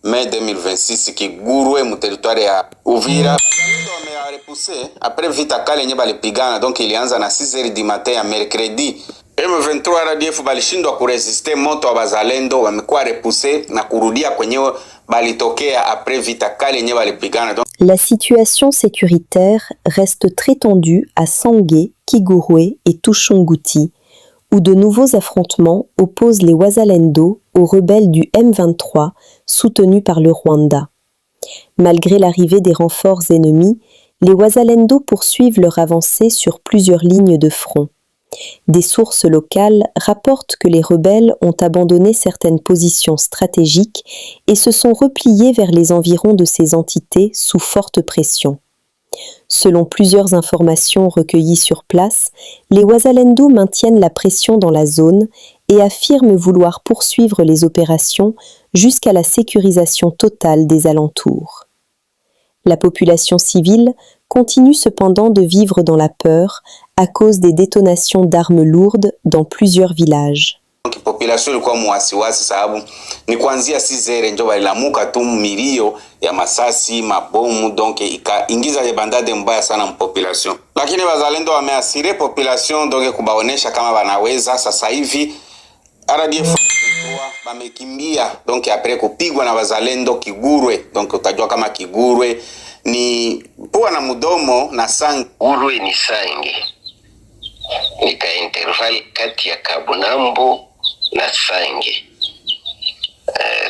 mai 2026 Kigurwe mu territoire ya Uvira. Bazalendo wamearepuse après vita kali yenye balipigana, donc ilianza na 6h du matin ya mercredi. M23 RDF balishindwa kuresiste moto wa bazalendo, wamekuwa repuse na kurudia kwenyewe balitokea après vita kali yenye balipigana. La situation sécuritaire reste très tendue à Sangué, Kigurwe et Tushunguti, où de nouveaux affrontements opposent les Wazalendo aux rebelles du M23 soutenus par le Rwanda. Malgré l'arrivée des renforts ennemis, les Wazalendo poursuivent leur avancée sur plusieurs lignes de front. Des sources locales rapportent que les rebelles ont abandonné certaines positions stratégiques et se sont repliés vers les environs de ces entités sous forte pression. Selon plusieurs informations recueillies sur place, les Wazalendo maintiennent la pression dans la zone et affirment vouloir poursuivre les opérations jusqu'à la sécurisation totale des alentours. La population civile continue cependant de vivre dans la peur à cause des détonations d'armes lourdes dans plusieurs villages. Population ilikuwa muwasiwasi sababu ni kuanzia 6h ndio balilamuka tu milio ya masasi mabomu, donc ikaingiza bandade mbaya sana mpopulation. Lakini bazalendo wameasire population donc kubaonesha kama wanaweza. Sasa hivi RDF bamekimbia donc après kupigwa na bazalendo Kigurwe, donc utajua kama Kigurwe ni pua na mudomo na Sange. Kigurwe ni Sange, nika interval kati ya Kabunambo na Sange.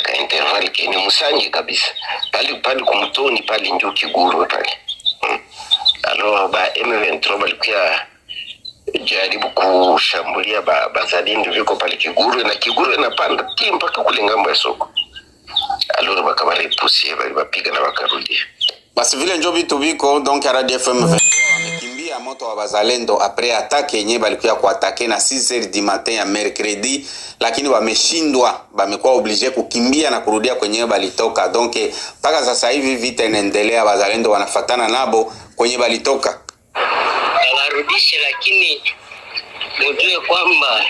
Ka interval kini Musange kabisa. Pali kumtoni pali ndio Kigurwe pali. Alors ba M23 balikuwa jaribu kushambulia bazalendo viko pale Kigurwe, na Kigurwe napanda mpaka kule ngambo ya soko. Alors bakabarepusie balibapiga na bakarudia. Basi vile njo vitu viko, donc RDF wamekimbia moto wa bazalendo après attaque yenye balikuwa kuatake na 6h du matin ya mercredi, lakini wameshindwa, bamekuwa obligé kukimbia na kurudia kwenye balitoka. Donc mpaka sasa hivi vita inaendelea, bazalendo wanafatana nabo kwenye balitoka. Warudishe, lakini mjue kwamba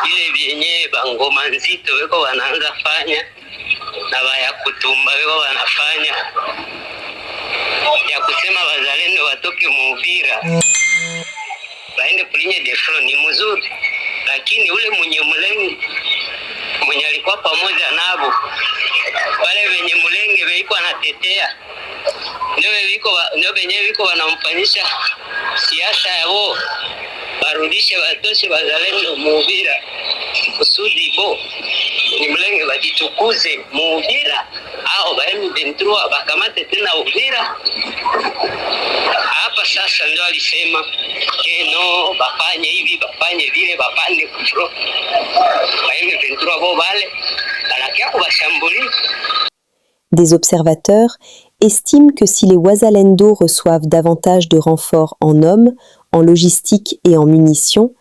ile vyenye bangoma nzito weko wanaanza fanya na baya kutumba weko wanafanya ya kusema bazalendo watoke Uvira baende kulinye defro ni mzuri, lakini ule mwenye alikuwa pamoja nabo wale wenye mulenge weiko anatetea ndio wenye wiko wanamfanyisha siasa yao, barudishe watoshe bazalendo Uvira kusudi bo ni mulenge wajitukuze Uvira au M23 bakamate tena Uvira. Hapa sasa ndio alisema no bafanye hivi bafanye vile bapande kufro M23 bo bale anakia kubashambulia. Des observateurs estiment que si les Wazalendo reçoivent davantage de renforts en hommes, en logistique et en munitions,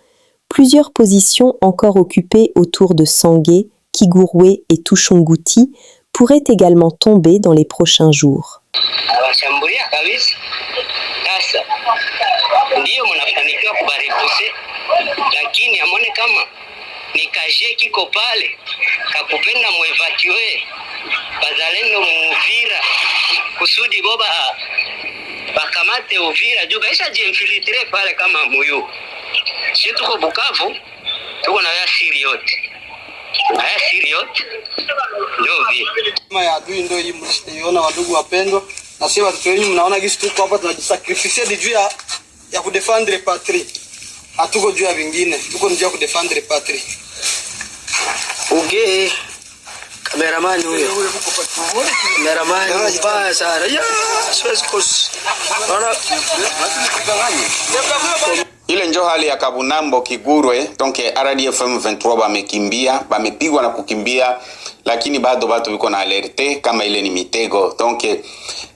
plusieurs positions encore occupées autour de Sangué, Kigurwe et Tushunguti pourraient également tomber dans les prochains jours. Bazalendo Uvira kusudi boba bakamate Uvira juu baisha jinfiltre pale kama muyu. Sisi tuko Bukavu, tuko na ya siri yote. Na ya siri yote ndio vile. Kama ya adui ndio hii mliona, wadugu wapendwa, na sisi watoto wenyu mnaona gisi tuko hapa tunajisacrifice juu ya kudefendre patrie. Hatuko juu ya vingine, tuko juu ya kudefendre patrie. Okay. Kameraman huyo. Kameraman mbaya sana. Ya, siwezi kus. Ile njo hali ya Kabunambo Kigurwe, donc RDF M23 bamekimbia, bamepigwa na kukimbia, lakini bado watu wiko na alerte kama ile ni mitego. Donc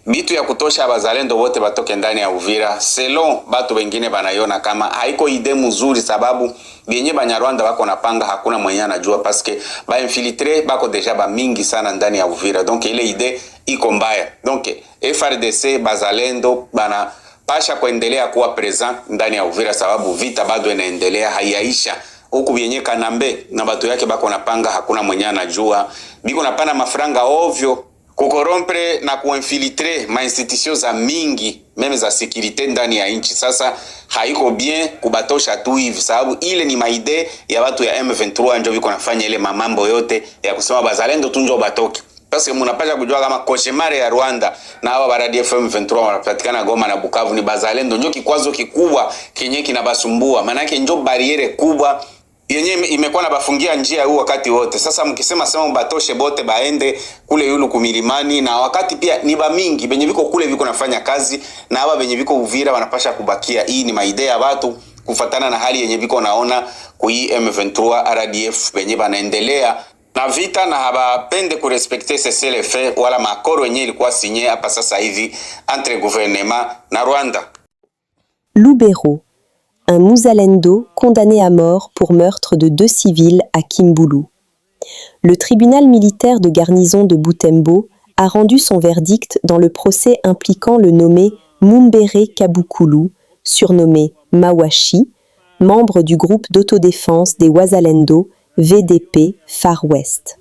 bitu ya kutosha bazalendo wote batoke ndani ya Uvira. Selon batu wengine banayona kama haiko ide mzuri, sababu benye Banyarwanda bako napanga hakuna mwenye anajua, paske ba infiltre bako deja ba mingi sana ndani ya Uvira. Donc ile ide iko mbaya. Donc FRDC bazalendo bana pasha kuendelea kuwa present ndani ya Uvira, sababu vita bado inaendelea, haiyaisha. huku vyenye Kanambe na batu yake bako napanga, hakuna mwenye anajua, biko napana mafranga ovyo kukorompre na kuinfiltre ma institution za mingi meme za securite ndani ya nchi. Sasa haiko bien kubatosha tu hivi, sababu ile ni maide ya watu ya M23 ndio biko nafanya ile mamambo yote ya kusema bazalendo tu ndio batoke. Sasa mnapasha kujua kama koshemare ya Rwanda na hawa baradi FM 23 wanapatikana Goma na Bukavu ni bazalendo ndio kikwazo kikubwa kenye kinabasumbua. Maana yake ndio bariere kubwa yenye imekuwa na bafungia njia huu wakati wote. Sasa mkisema sema batoshe bote baende kule yulu kumilimani, na wakati pia ni ba mingi benye biko kule biko nafanya kazi na hawa benye biko Uvira wanapasha kubakia. Hii ni maidea ya watu kufatana na hali yenye biko naona kui M23 RDF benye banaendelea na vita na habapende kurespekte cessez-le-feu wala makoro yenye ilikuwa sinye hapa sasa hivi entre gouvernement na Rwanda. Lubero, un Muzalendo condamné à mort pour meurtre de 2 civils à Kimbulu. Le tribunal militaire de garnison de Butembo a rendu son verdict dans le procès impliquant le nommé Mumbere Kabukulu, surnommé Mawashi, membre du groupe d'autodéfense des Wazalendo VDP Far West.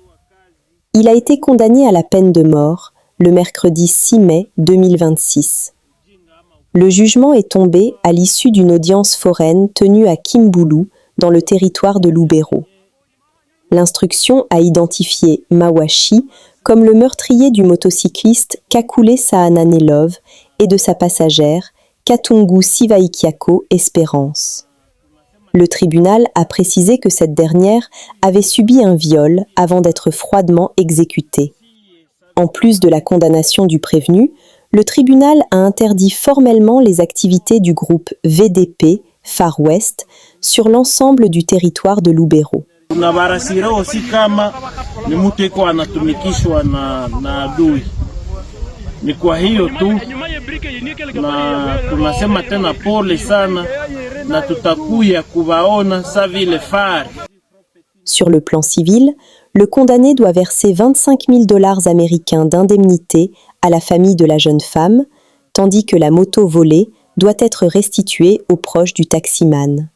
Il a été condamné à la peine de mort le mercredi 6 mai 2026. Le jugement est tombé à l'issue d'une audience foraine tenue à Kimbulu, dans le territoire de Lubero. L'instruction a identifié Mawashi comme le meurtrier du motocycliste Kakule Saananelov et de sa passagère Katungu Sivaikiako Espérance. Le tribunal a précisé que cette dernière avait subi un viol avant d'être froidement exécutée. En plus de la condamnation du prévenu, le tribunal a interdit formellement les activités du groupe VDP Far West sur l'ensemble du territoire de Lubero. Ni kwa hiyo tu na tunasema tena pole sana na tutakuya kubaona sa vile fari. Sur le plan civil, le condamné doit verser 25 000 $ américains d'indemnité à la famille de la jeune femme, tandis que la moto volée doit être restituée aux proches du taximan.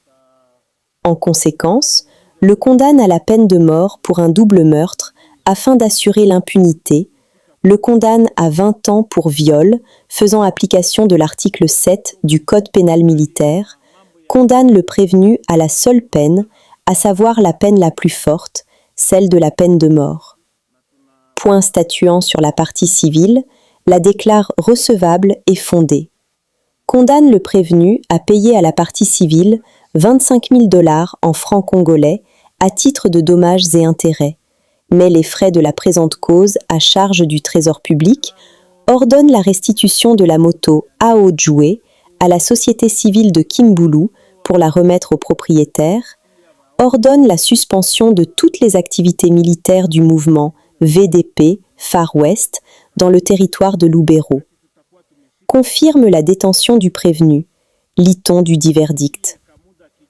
En conséquence, le condamne à la peine de mort pour un double meurtre afin d'assurer l'impunité, le condamne à 20 ans pour viol, faisant application de l'article 7 du Code pénal militaire, condamne le prévenu à la seule peine, à savoir la peine la plus forte, celle de la peine de mort. Point statuant sur la partie civile, la déclare recevable et fondée. Condamne le prévenu à payer à la partie civile 25 000 $ en francs congolais à titre de dommages et intérêts, met les frais de la présente cause à charge du Trésor public, ordonne la restitution de la moto Aojoué à la société civile de Kimbulu pour la remettre au propriétaire, ordonne la suspension de toutes les activités militaires du mouvement VDP Far West dans le territoire de Lubero. Confirme la détention du prévenu, lit-on du dit verdict.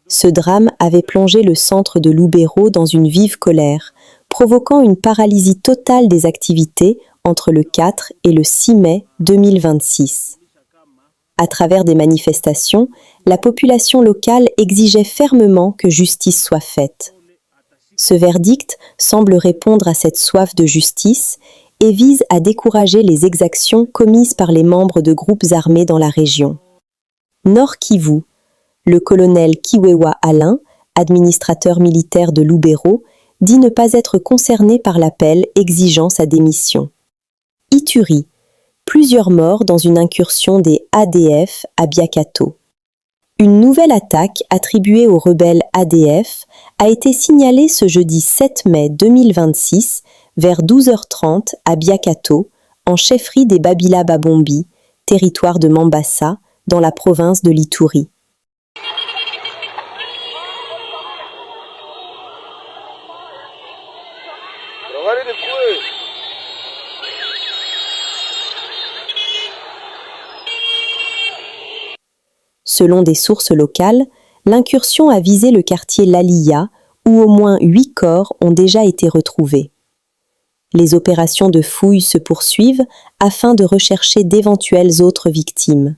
Ce drame avait plongé le centre de Lubero dans une vive colère, provoquant une paralysie totale des activités entre le 4 et le 6 mai 2026. À travers des manifestations, la population locale exigeait fermement que justice soit faite. Ce verdict semble répondre à cette soif de justice et vise à décourager les exactions commises par les membres de groupes armés dans la région. Nord Kivu, le colonel Kiwewa Alain, administrateur militaire de Lubero, dit ne pas être concerné par l'appel exigeant sa démission. Ituri, plusieurs morts dans une incursion des ADF à Biakato. Une nouvelle attaque attribuée aux rebelles ADF a été signalée ce jeudi 7 mai 2026 vers 12h30 à Biakato, en chefferie des Babila Babombi, territoire de Mambasa, dans la province de l'Ituri. Selon des sources locales, l'incursion a visé le quartier Laliya, où au moins 8 corps ont déjà été retrouvés. Les opérations de fouilles se poursuivent afin de rechercher d'éventuelles autres victimes.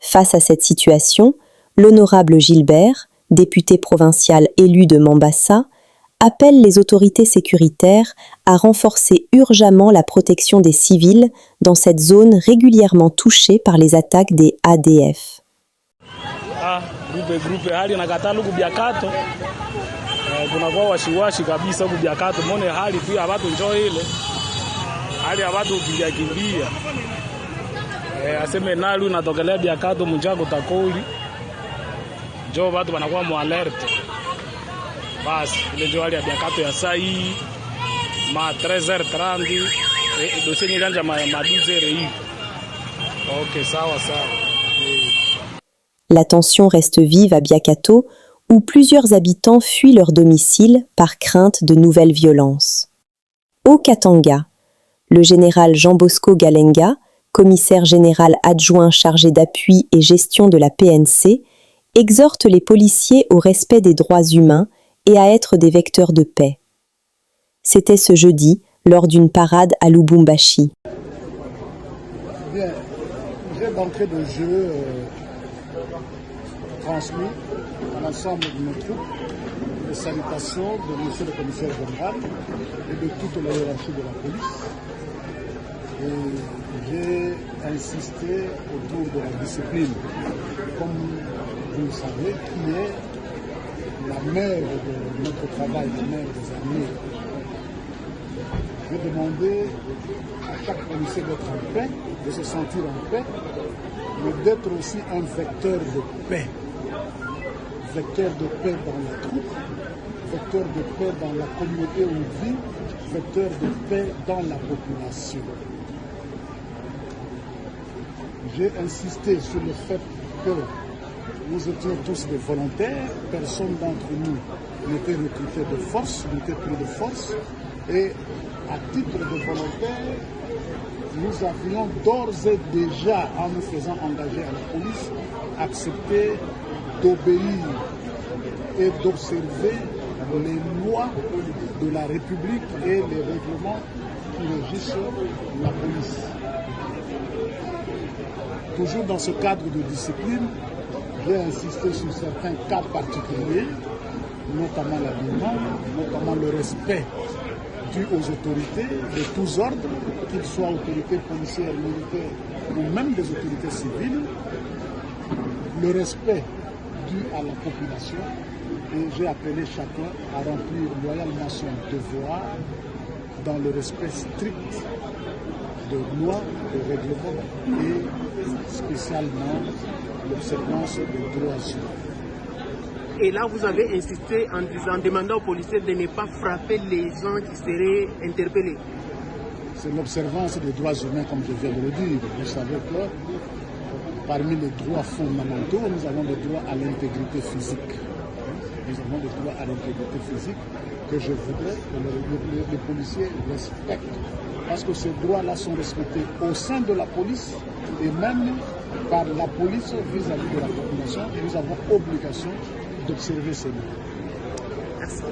Face à cette situation, l'honorable Gilbert, député provincial élu de Mambasa, appelle les autorités sécuritaires à renforcer urgemment la protection des civils dans cette zone régulièrement touchée par les attaques des ADF. Grupe hali nakata lugu biakato kunakuwa washiwashi kabisa huku biakato mone hali tu ya watu njoo ile hali ya watu kimbia aseme nalu natokelea biakato mjako takoli njoo watu wanakuwa mu alert basi ile njoo hali ya biakato ya saa hii ma 13h30 dossier nyanja ma 12h hivi. Okay, sawa. La tension reste vive à Biakato, où plusieurs habitants fuient leur domicile par crainte de nouvelles violences. Au Katanga, le général Jean Bosco Galenga, commissaire général adjoint chargé d'appui et gestion de la PNC, exhorte les policiers au respect des droits humains et à être des vecteurs de paix. C'était ce jeudi, lors d'une parade à Lubumbashi. Bien, j'ai d'entrée de jeu transmis à l'ensemble de nos troupes les salutations de M. le commissaire général et de toute la hiérarchie de la police. Et j'ai insisté autour de la discipline, comme vous le savez, qui est la mère de notre travail, la mère des armées. J'ai demandé à chaque policier d'être en paix, de se sentir en paix, mais d'être aussi un vecteur de paix. Vecteur de paix dans la troupe, vecteur de paix dans la communauté où on vit, vecteur de paix dans la population. J'ai insisté sur le fait que nous étions tous des volontaires, personne d'entre nous n'était recruté de force, n'était pris de force, et à titre de volontaire, nous avions d'ores et déjà, en nous faisant engager à la police, accepté d'obéir et d'observer les lois de la République et les règlements qui régissent la police. Toujours dans ce cadre de discipline, j'ai insisté sur certains cas particuliers, notamment l'habillement, notamment le respect dû aux autorités de tous ordres, qu'ils soient autorités policières, militaires ou même des autorités civiles, le respect dû à la population, et j'ai appelé chacun à remplir loyalement son devoir dans le respect strict de lois, de règlements et spécialement l'observance des droits humains. Et là, vous avez insisté en demandant aux policiers de ne pas frapper les gens qui seraient interpellés. C'est l'observance des droits humains, comme je viens de le dire. Vous savez que parmi les droits fondamentaux, nous avons le droit à l'intégrité physique. Nous avons le droit à l'intégrité physique que je voudrais que les policiers respectent. Parce que ces droits-là sont respectés au sein de la police et même par la police vis-à-vis de la population. Et nous avons obligation d'observer ces droits. Merci.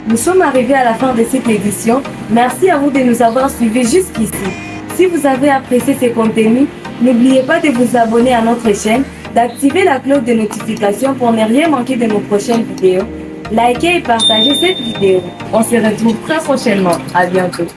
Nous sommes arrivés à la fin de cette édition. Merci à vous de nous avoir suivis jusqu'ici. Si vous avez apprécié ces contenus, n'oubliez pas de vous abonner à notre chaîne, d'activer la cloche de notification pour ne rien manquer de nos prochaines vidéos. Likez et partagez cette vidéo. On se retrouve très prochainement. À bientôt.